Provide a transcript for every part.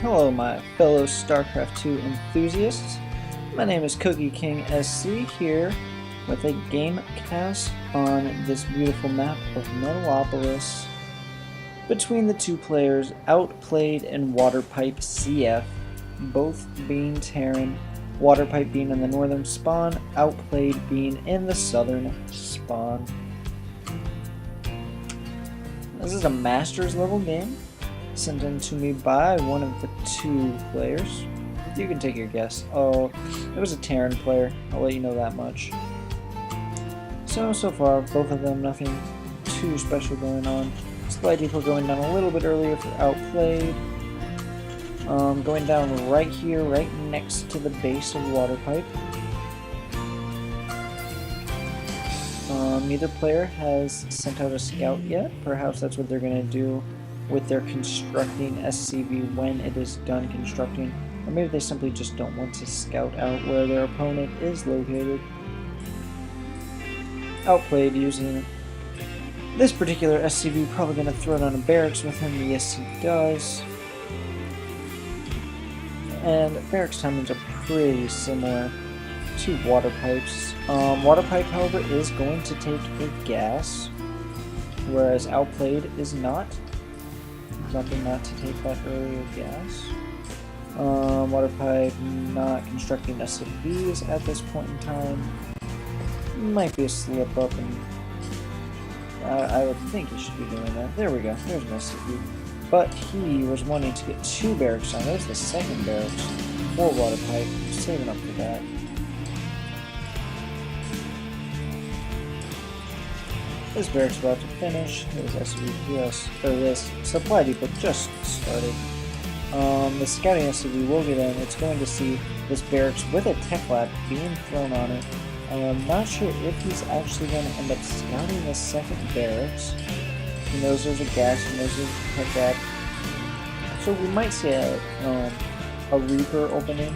Hello my fellow StarCraft 2 enthusiasts. My name is Cookie King SC here with a game cast on this beautiful map of Metalopolis between the two players Outplayed and WaterPipeCF, both being Terran, WaterPipe being in the northern spawn, Outplayed being in the southern spawn. This is a Masters level game sent in to me by one of the two players. You can take your guess. Oh, it was a Terran player. I'll let you know that much. So far, both of them, nothing too special going on. Supply depot going down a little bit earlier for Outplayed. Going down right here, right next to the base of WaterPipe. Neither player has sent out a scout yet. Perhaps that's what they're going to do with their constructing SCV when it is done constructing. Or maybe they simply just don't want to scout out where their opponent is located. Outplayed using this particular SCV, probably going to throw down a barracks with him. Yes, he does. And barracks timings are pretty similar to WaterPipe's. WaterPipe, however, is going to take a gas, whereas Outplayed is not. Something not to take that earlier gas. WaterPipe not constructing SCVs at this point in time. Might be a slip up, and I would think he should be doing that. There we go. There's an SCV. But he was wanting to get two barracks on. There's the second barracks for WaterPipe. Saving up for that. This barracks about to finish. His SCV or this supply depot just started. The scouting SCV will get in. It's going to see this barracks with a tech lab being thrown on it. I'm not sure if he's actually going to end up scouting the second barracks. He knows there's a gas, he knows there's a tech lab. So we might see a Reaper opening.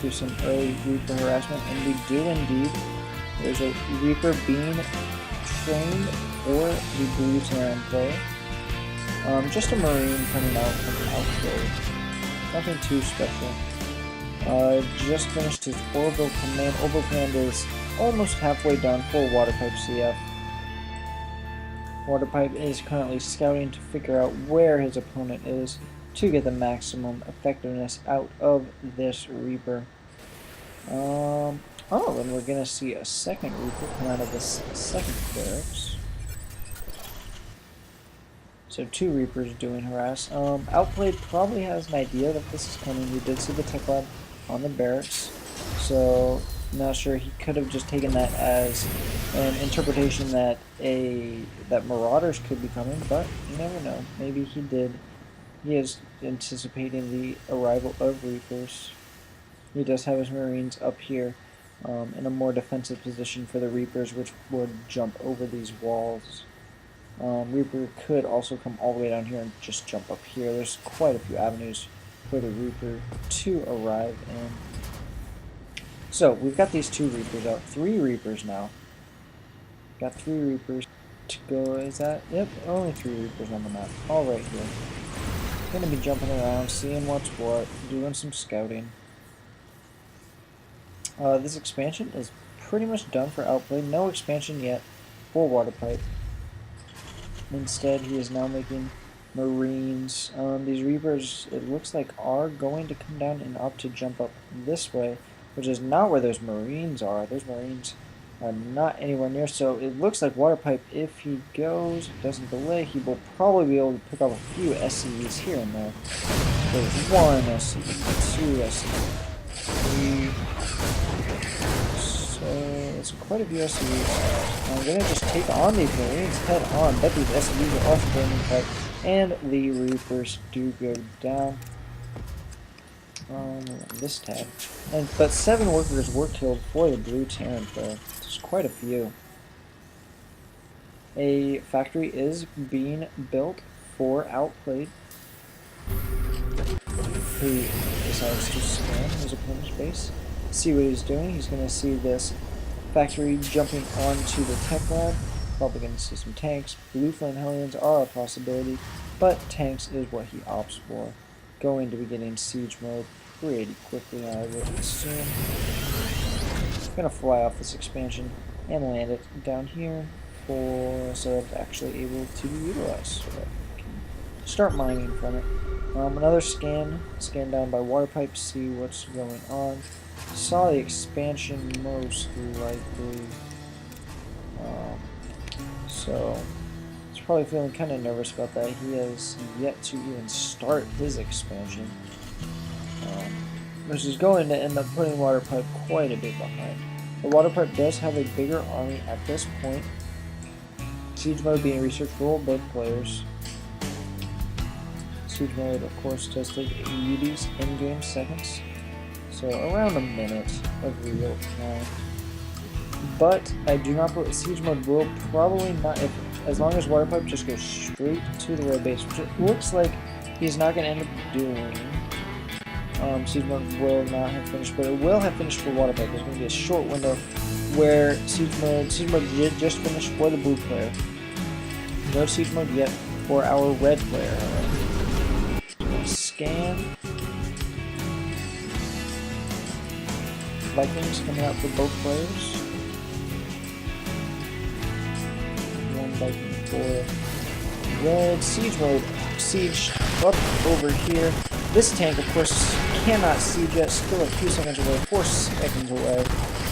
Do some early Reaper harassment, and we do indeed. There's a Reaper being trained for the blue Terran player. Just a Marine coming out from Outplayed. Nothing too special. Just finished his Orbital Command. Orbital Command is almost halfway done for WaterPipeCF. WaterPipe is currently scouting to figure out where his opponent is to get the maximum effectiveness out of this Reaper. Oh, and we're gonna see a second Reaper come out of this second barracks. So two Reapers doing harass. Outplayed probably has an idea that this is coming. We did see the tech lab on the barracks, so not sure. He could have just taken that as an interpretation that that Marauders could be coming, but you never know. Maybe he did. He is anticipating the arrival of Reapers. He does have his Marines up here. In a more defensive position for the Reapers, which would jump over these walls. Reaper could also come all the way down here and just jump up here. There's quite a few avenues for the Reaper to arrive in. So, we've got these two Reapers out. 3 Reapers now. Got 3 Reapers to go. Is that? Yep, only 3 Reapers on the map. All right here. Gonna be jumping around, seeing what's what, doing some scouting. This expansion is pretty much done for Outplay. No expansion yet for WaterPipe. Instead, he is now making Marines. These Reapers, it looks like, are going to come down and opt to jump up this way, which is not where those Marines are. Those Marines are not anywhere near, so it looks like WaterPipe, if he goes, doesn't delay, he will probably be able to pick up a few SCVs here and there. There's 1 SCV, 2 SCV, 3... So it's quite a few SCVs. I'm gonna just take on these Marines head on. Bet these SCVs are also going to fight, and the Reapers do go down. This tab, but 7 workers were killed for the blue Terran player. There's quite a few. A factory is being built for Outplayed, who decides to scan his opponent's base. See what he's doing. He's going to see this factory jumping onto the tech lab. probably going to see some tanks. Blue Flame Hellions are a possibility, but tanks is what he opts for. Going to be getting siege mode pretty quickly, I would assume. Gonna fly off this expansion and land it down here so that it's actually able to be utilized. So that we can start mining from it. Another scan down by WaterPipe, see what's going on. Saw the expansion most likely. So he's probably feeling kind of nervous about that. He has yet to even start his expansion, which is going to end up putting WaterPipe quite a bit behind. The WaterPipe does have a bigger army at this point. Siege mode being researched for both players. Siege mode, of course, does take 80s in-game seconds, so around a minute of real time. But I do not put siege mode will probably not, as long as WaterPipe just goes straight to the red base, which it looks like he's not going to end up doing. Siege mode will not have finished, but it will have finished for WaterPipe. There's going to be a short window where siege mode did just finish for the blue player. No siege mode yet for our red player. Scan. Vikings coming out for both players. One Viking for red. Siege mode. Siege up over here. This tank, of course, cannot siege yet. Still a few seconds away, 4 seconds away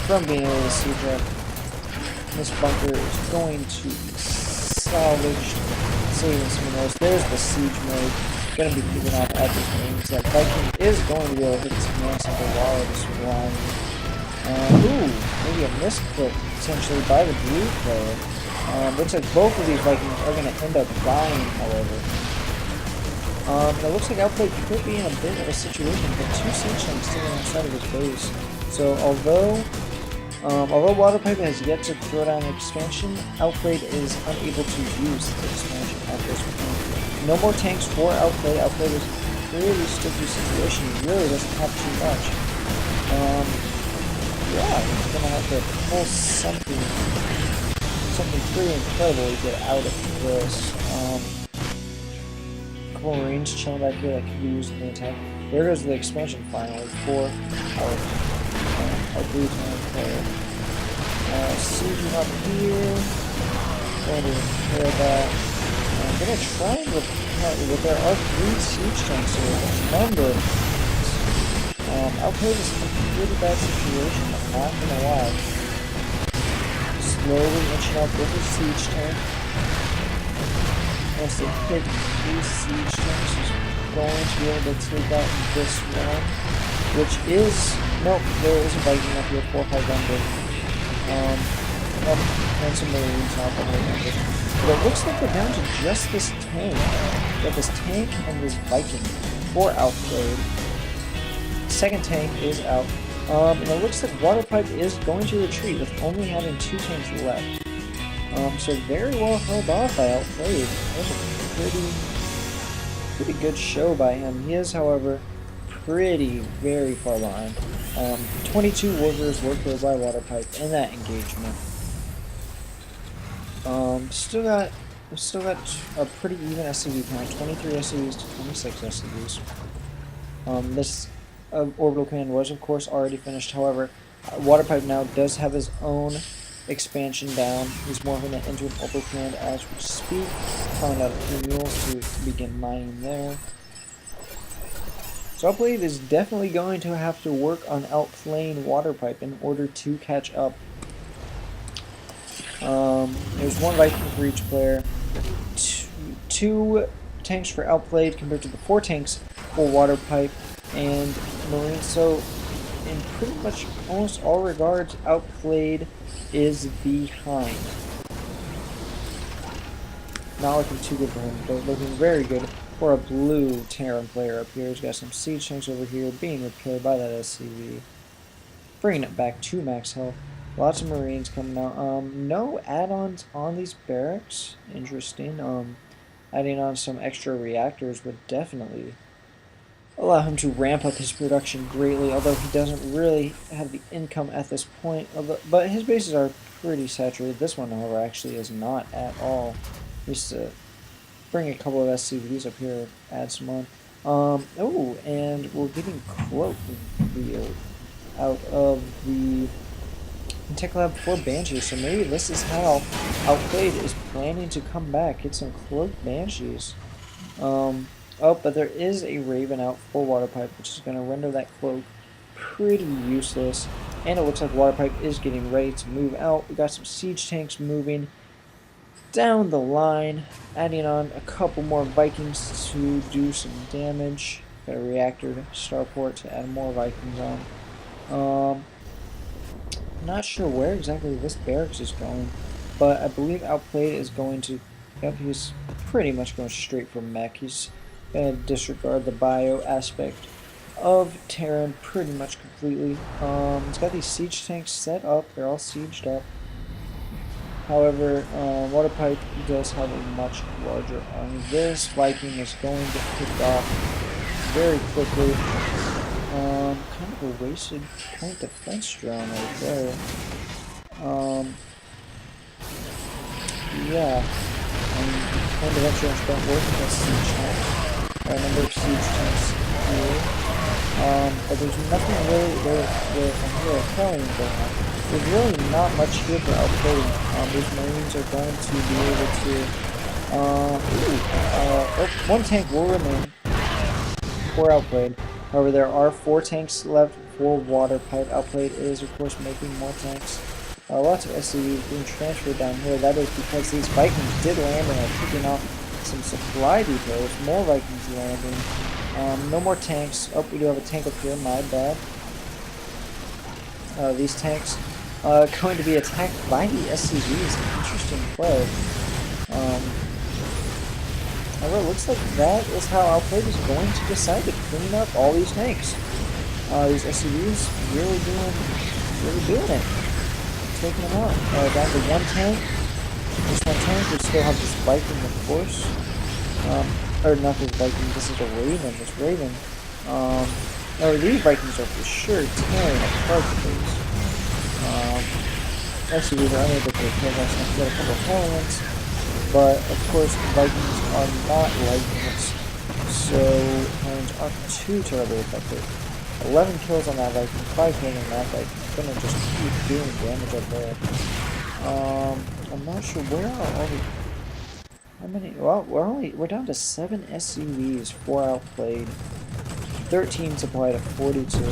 from being able to siege yet. This bunker is going to be salvaged. Saving some of those. There's the siege mode. Going to be picking off at the things. That Viking is going to be able to hit this command center while it is flying. Maybe a misclick potentially by the blue player. Looks like both of these Vikings are going to end up dying, however. It looks like Outplayed could be in a bit of a situation, but 2 siege tanks sitting inside of his base. So although WaterPipe has yet to throw down the expansion, Outplayed is unable to use the expansion at this point. No more tanks for Outplayed. Outplayed is a pretty sticky situation. He really doesn't have too much. Yeah, he's gonna have to pull something pretty incredible to get out of this. A couple Marines chilling back here that could be used in the attack. There goes the expansion finally for our blue tank player. Sieging up here. Going to repair that. I'm going to try and repair, but there are 3 siege tanks here. Remember, Outplayed is in a pretty bad situation, I'm not going to lie. Slowly inching up with his siege tank. Once they hit 3 siege tanks, he's going to be able to take out this one, which is, nope, there is a Viking up here, 4 500. And some Marines out there. But it looks like we're down to just this tank. We got this tank and this Viking for Outplayed. Second tank is out. And it looks like WaterPipe is going to retreat with only having 2 tanks left. So very well held off by Outplayed. That was a pretty good show by him. He is, however, very far behind. 22 workers were killed by WaterPipe in that engagement. Still got a pretty even SCV count, 23 SCVs to 26 SCVs. This orbital command was, of course, already finished. However, WaterPipe now does have his own expansion down. He's morphing it into an orbital command as we speak. Calling out a few mules to begin mining there. So Outplayed is definitely going to have to work on outplaying WaterPipe in order to catch up. There's 1 Viking for each player, 2 tanks for Outplayed compared to the 4 tanks for WaterPipe and Marines. So in pretty much almost all regards, Outplayed is behind. Not looking too good for him, but looking very good for a blue Terran player up here. He's got some siege tanks over here being repaired by that SCV. Bringing it back to max health. Lots of Marines coming out. No add-ons on these barracks. Interesting. Adding on some extra reactors would definitely allow him to ramp up his production greatly, although he doesn't really have the income at this point. But his bases are pretty saturated. This one, however, actually is not at all. Just to bring a couple of SCVs up here, add some on. Oh, and we're getting Cloak revealed out of the Tech Lab for Banshees, so maybe this is how Outplayed is planning to come back. Get some Cloaked Banshees. Oh, but there is a Raven out for WaterPipe, which is going to render that Cloak pretty useless. And it looks like WaterPipe is getting ready to move out. We got some Siege Tanks moving down the line, adding on a couple more Vikings to do some damage. Got a reactor starport to add more Vikings on. Not sure where exactly this barracks is going, but I believe Outplayed is going to. Yep, he's pretty much going straight for mech. He's going to disregard the bio aspect of Terran pretty much completely. He's got these siege tanks set up. They're all sieged up. However, WaterPipe does have a much larger army. This Viking is going to pick off very quickly. Kind of a wasted point defense drone right there. Yeah. Point defense drones don't work against siege tanks. There are a number of siege tanks here. But there's nothing really here going on. There's really not much here for Outplayed. These Marines are going to be able to. One tank will remain for Outplayed. However, there are 4 tanks left for WaterPipe. Outplayed is, of course, making more tanks. Lots of SCVs being transferred down here. That is because these Vikings did land and are picking off some supply depots. More Vikings landing. No more tanks. Oh, we do have a tank up here. My bad. These tanks going to be attacked by the SCVs. Interesting play. However, it looks like that is how Outplayed is going to decide to clean up all these tanks. These SCVs really doing it. Taking them out. Down to 1 tank. This 1 tank, we still have this Viking, of course. Or not this Viking, this is a Raven, this Raven. These Vikings are for sure tearing apart things. SCVs are unable to kill us. I've got a couple of Hellions. But, of course, Vikings are not like this, so Hellions aren't too terribly effective. 11 kills on that Viking, 5 kills on that Viking. Gonna just keep doing damage up there. I'm not sure where are all the... How many... Well, we're down to 7 SCVs, 4 Outplayed, 13 supply to 42.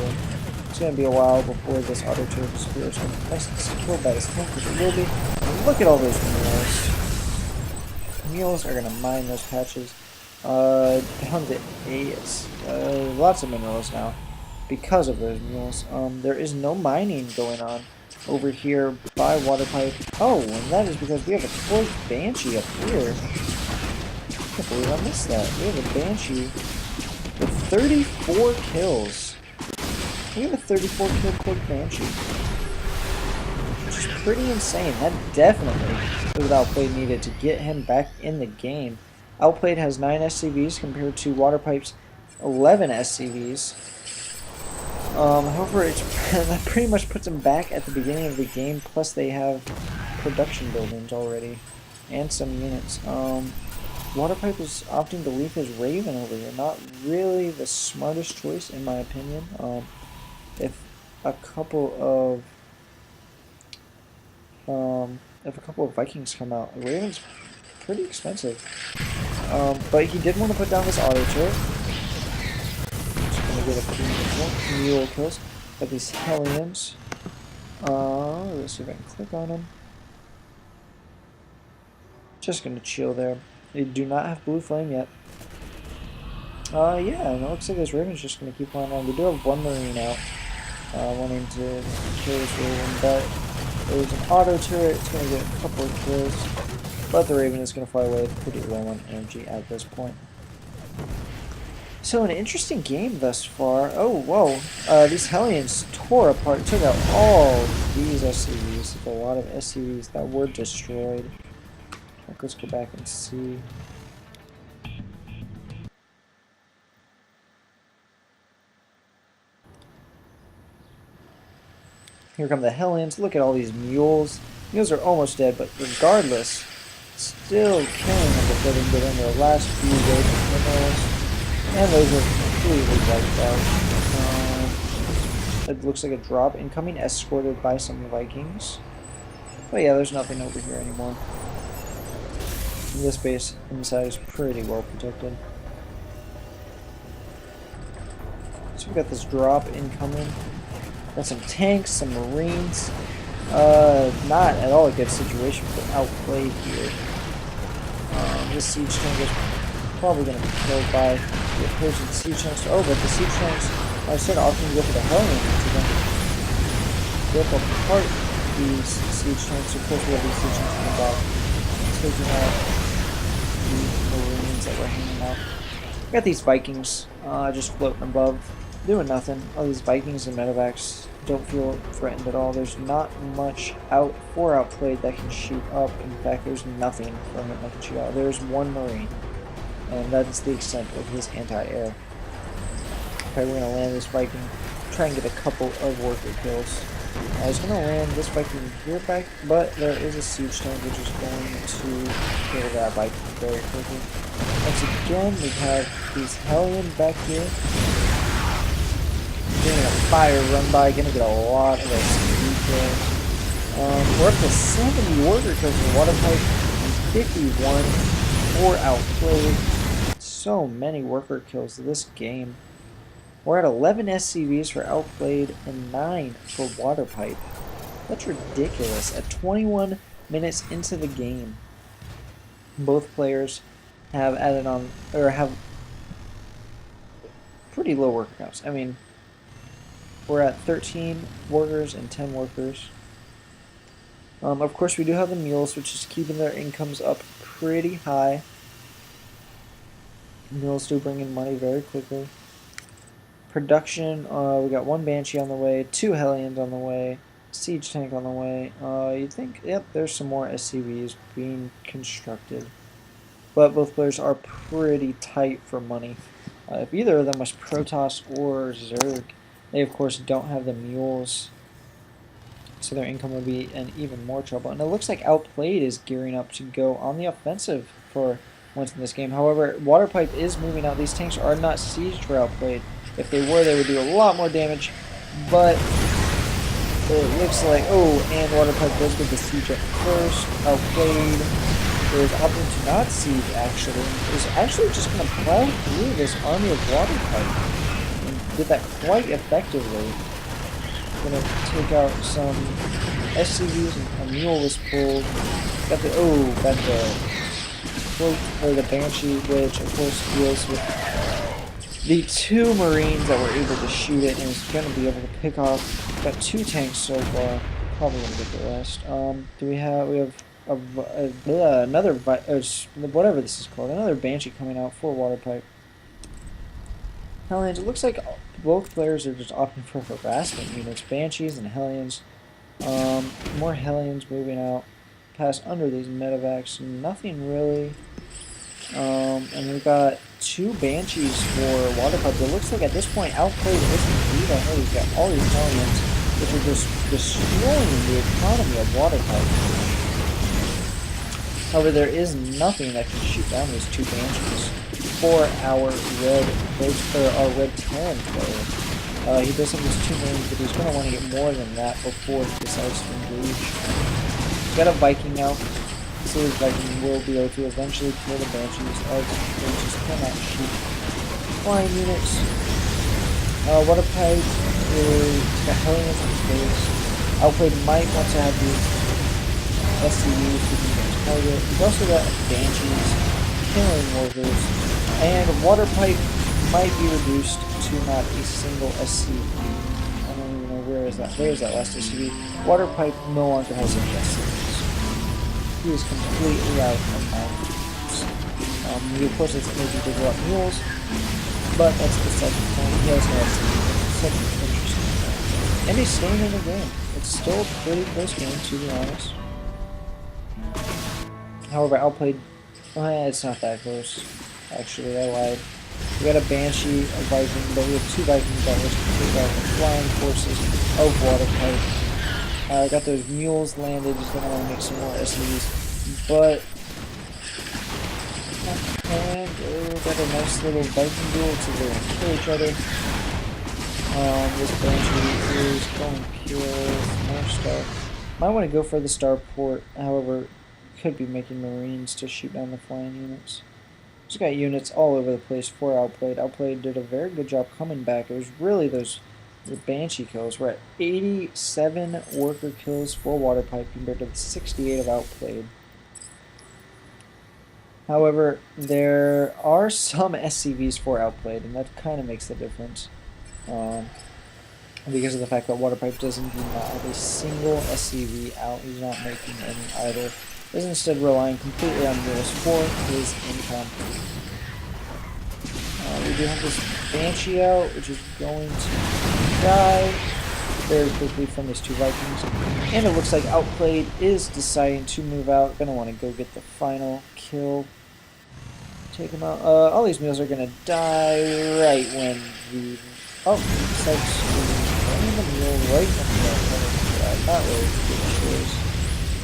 It's gonna be a while before this auto turret disappears. Nice and secured by this tank, which it will be. Look at all those mules. Mules are gonna mine those patches. Down to 8. Lots of minerals now because of those mules. There is no mining going on over here by WaterPipe. Oh, and that is because we have a torch Banshee up here. I can't believe I missed that. We have a Banshee with 34 kills. We have a 34 kill quick Banshee. Which is pretty insane. That definitely was what Outplayed needed to get him back in the game. Outplayed has 9 SCVs compared to WaterPipe's 11 SCVs. However, that pretty much puts him back at the beginning of the game, plus they have production buildings already, and some units. WaterPipe is opting to leave his Raven over here. Not really the smartest choice, in my opinion. If a couple of Vikings come out, a Raven's pretty expensive. But he did want to put down this auto turret. Just gonna get a few mule kills. Got these Hellions. Let's see if I can click on them. Just gonna chill there. They do not have blue flame yet. Yeah, and it looks like this Raven's just gonna keep flying on. We do have 1 Marine out. Wanting to kill this Raven, but there's an auto turret. It's gonna get a couple of kills. But the Raven is going to fly away pretty low on energy at this point. So an interesting game thus far. Oh, whoa. These Hellions tore apart, took out all these SCVs. A lot of SCVs that were destroyed. Let's go back and see. Here come the Hellions. Look at all these mules. Mules are almost dead, but regardless, still killing them before they can get in their last few waves of minerals. And those are completely wiped out. It looks like a drop incoming, escorted by some Vikings. But yeah, there's nothing over here anymore. And this base inside is pretty well protected. So we've got this drop incoming. Got some tanks, some marines. Not at all a good situation for Outplayed here. This siege tank is probably going to be killed by the opposing siege tanks. Oh, but the siege tanks are instead often go for the Hellion to then rip apart these siege tanks. Of course, we have these siege tanks coming back, taking out the marines that were hanging out. We got these Vikings just floating above, doing nothing. All these Vikings and medevacs don't feel threatened at all. There's not much out for Outplayed that can shoot up. In fact, there's nothing from him that can shoot out. There's one marine, and that's the extent of his anti-air. Okay, we're gonna land this Viking, try and get a couple of worker kills. I was gonna land this Viking here back, but there is a siege tank which is going to kill that Viking very quickly. Once again, we have these Hellion back here. Getting a fire run by, gonna get a lot of SCV kills. We're up to 70 worker kills for WaterPipe and 51 for Outplayed. So many worker kills this game. We're at 11 SCVs for Outplayed and 9 for WaterPipe. That's ridiculous. At 21 minutes into the game, both players have added on, or have pretty low worker counts. I mean, we're at 13 workers and 10 workers. Of course, we do have the mules, which is keeping their incomes up pretty high. Mules do bring in money very quickly. Production, we got one Banshee on the way, 2 Hellions on the way, siege tank on the way. You'd think, yep, there's some more SCVs being constructed. But both players are pretty tight for money. If either of them was Protoss or Zerg, they of course don't have the mules, so their income would be in even more trouble. And it looks like Outplayed is gearing up to go on the offensive for once in this game. However, WaterPipe is moving out. These tanks are not sieged for Outplayed. If they were, they would do a lot more damage, but it looks like, oh, and WaterPipe does get the siege up first. Outplayed is opting to not siege, actually. Is actually just going to plow through this army of WaterPipe. Did that quite effectively. Gonna take out some SCVs, and a mule was pulled. Got the float or the Banshee, which of course deals with the 2 Marines that were able to shoot it, and is gonna be able to pick off. Got 2 tanks so far. Probably gonna get the rest. Do we have another whatever this is called, another Banshee coming out for WaterPipe. Hellions, it looks like both players are just opting for harassment units, Banshees and Hellions. More Hellions moving out past under these medevacs, nothing really. And we've got 2 Banshees for WaterPipe. It looks like at this point Outplayed isn't beat. I know we've got all these Hellions, which are just destroying the economy of WaterPipe. However, there is nothing that can shoot down those 2 Banshees for our red Terran player. He does have his 2 Marines, but he's going to want to get more than that before he decides to engage. He's got a Viking now, so his Viking will be able to eventually kill the Banshees, as Banshees cannot shoot flying units. WaterPipe is the Hellions in space. Outplayed might want to have these SCUs to be the target. He's also got Banshees killing workers. And WaterPipe might be reduced to not a single SCV. I don't even know where is that. Where is that last SCV? WaterPipe no longer has any SCVs. He is completely out of mountains. He of course has maybe to go up mules, but that's the second point. He has no SCVs. Such an interesting point. And he's staying in the game. It's still a pretty close game, to be honest. However, Outplayed, it's not that close. Actually, I lied. We got a Banshee, a Viking, but we have 2 Vikings that was completely out the flying forces of WaterPipe. Got those mules landed. He's gonna want to make some more SCVs, but and got a nice little Viking duel to they're gonna kill each other. This Banshee is going pure more star. Might want to go for the starport. However, could be making Marines to shoot down the flying units. Just got units all over the place for Outplayed. Outplayed did a very good job coming back. It was really the Banshee kills. We're at 87 worker kills for WaterPipe compared to the 68 of Outplayed. However, there are some SCVs for Outplayed, and that kind of makes the difference. Because of the fact that WaterPipe do not have a single SCV out. He's not making any either. Is instead relying completely on mules for his income. We do have this Banshee out, which is going to die very quickly from these two Vikings. And it looks like Outplayed is deciding to move out. Gonna want to go get the final kill. Take him out. All these mules are gonna die right when the... Oh, looks like running the mule right in the not really good choice.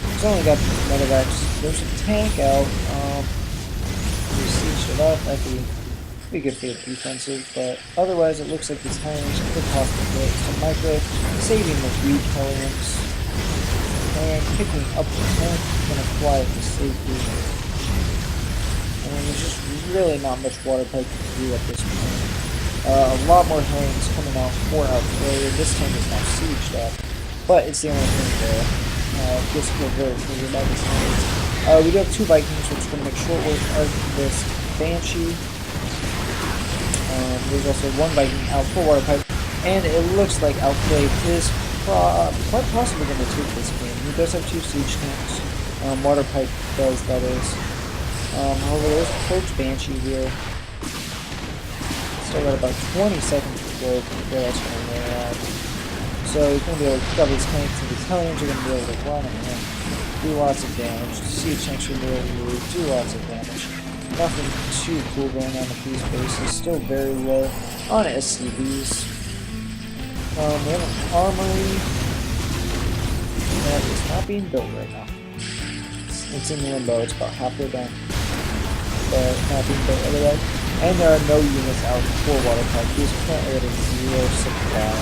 He's only got medevacs. There's a tank out. We sieged it up. That'd be good for the defensive, but otherwise it looks like these Hellions could possibly hit some micro, saving the weak Hellions, and picking up the tank. Gonna fly it to safety. And there's just really not much WaterPipe to do at this point. A lot more Hellions coming out for Outplayed. This tank is now sieged up, but it's the only thing there. Gets killed very quickly by these Hellions. We do have two Vikings, which is going to make short work of this Banshee. There's also one Viking out for WaterPipe, and it looks like Outplayed is quite possibly going to take this game. He does have two siege tanks. WaterPipe does, that is. However, there's a Coach Banshee here. Still got about 20 seconds to go before that's going to wear out. So he's going to be able to pick up his tanks, and these Hellions are going to be able to run and do lots of damage. Siege tanks are going to be able to do lots of damage. Nothing too cool going on with these bases. Still very low on SCVs. We have an armory that is not being built right now. It's in limbo. It's about halfway done, but not being built otherwise. And there are no units out for WaterPipe. He's currently at a 0 supply,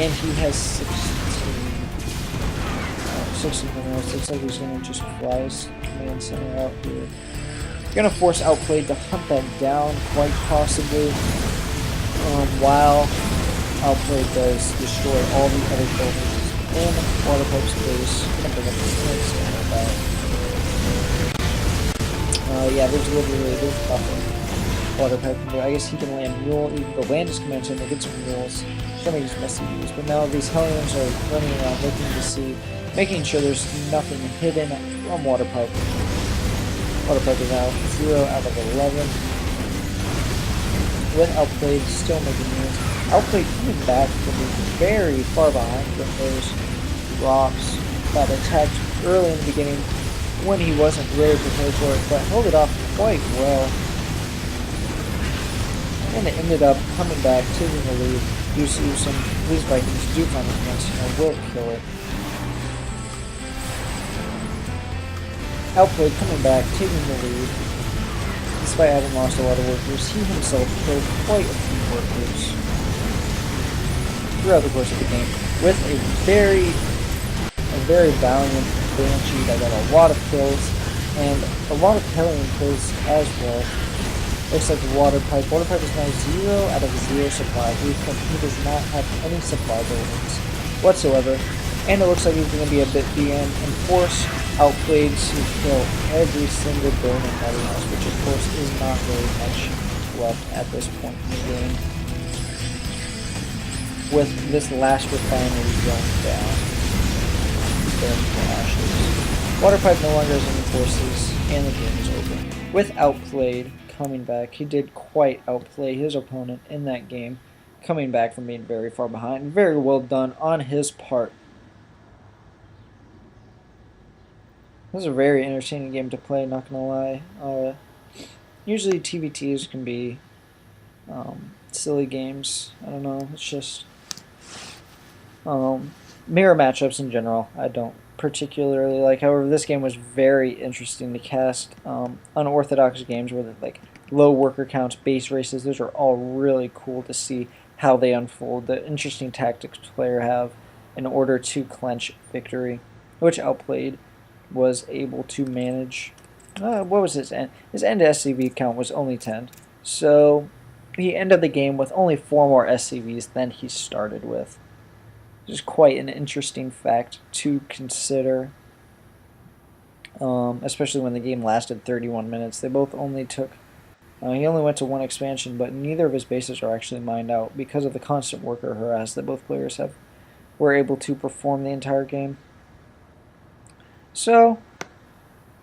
and he has 16 minerals. Looks like he's going to just fly his command center out here. Gonna force Outplayed to hunt that down, quite possibly, while Outplayed does destroy all the other buildings in WaterPipe's base. Gonna bring up this tank stand. Yeah, there's nothing WaterPipe can do. I guess he can land mule. He can go land his command center, get some mules, show me these messages. But now these Hellions are running around looking to see, making sure there's nothing hidden from WaterPipe. WaterPipe is now 0 out of 11. With Outplayed still making moves. Outplayed coming back from being very far behind from those drops that attacked early in the beginning when he wasn't really prepared for it, but held it off quite well. And it ended up coming back, taking the lead. You see these Vikings do find the command center, will kill it. Outplayed coming back, taking the lead. Despite having lost a lot of workers, he himself killed quite a few workers throughout the course of the game, with a very valiant Banshee that got a lot of kills, and a lot of Hellion kills as well. Looks like WaterPipe is now 0 out of 0 supply. He does not have any supply buildings whatsoever. And it looks like he's going to be a bit BM and force Outplayed to kill every single building that he has, which of course is not very much left at this point in the game. With this last refinery going down, burning to ashes. WaterPipe no longer has any forces, and the game is over. With Outplayed coming back, he did quite outplay his opponent in that game, coming back from being very far behind. Very well done on his part. This is a very entertaining game to play, not gonna lie. Usually TVTs can be silly games. I don't know, it's just mirror matchups in general, I don't particularly like. However, this game was very interesting to cast. Unorthodox games where like low worker counts, base races, those are all really cool to see how they unfold. The interesting tactics players have in order to clinch victory, which Outplayed was able to manage. What was his end? His end SCV count was only 10. So he ended the game with only 4 more SCVs than he started with. Just quite an interesting fact to consider, especially when the game lasted 31 minutes. They both only took. He only went to 1 expansion, but neither of his bases are actually mined out because of the constant worker harass that both players were able to perform the entire game. So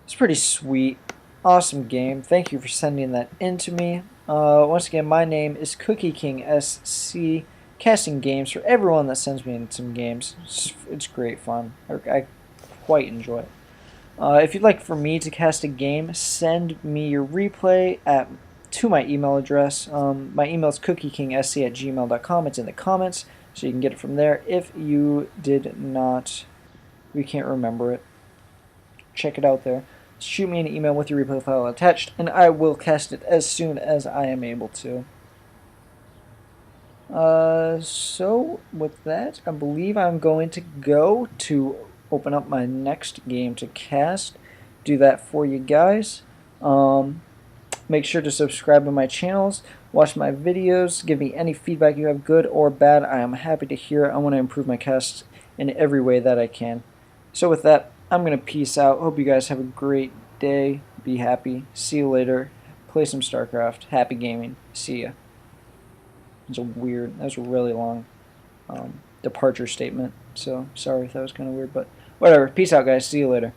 it's pretty sweet, awesome game. Thank you for sending that in to me. Once again, my name is Cookie King SC. Casting games for everyone that sends me in some games. It's great fun. I quite enjoy it. If you'd like for me to cast a game, send me your replay to my email address. My email is cookiekingsc@gmail.com. It's in the comments, so you can get it from there. If you can't remember it, check it out there. Shoot me an email with your replay file attached, and I will cast it as soon as I am able to. So with that, I believe I'm going to go to open up my next game to cast. Do that for you guys. Make sure to subscribe to my channels, watch my videos, give me any feedback you have, good or bad. I am happy to hear it. I want to improve my casts in every way that I can. So with that, I'm going to peace out. Hope you guys have a great day. Be happy. See you later. Play some StarCraft. Happy gaming. See ya. That was a really long departure statement, so sorry if that was kind of weird, but whatever. Peace out, guys. See you later.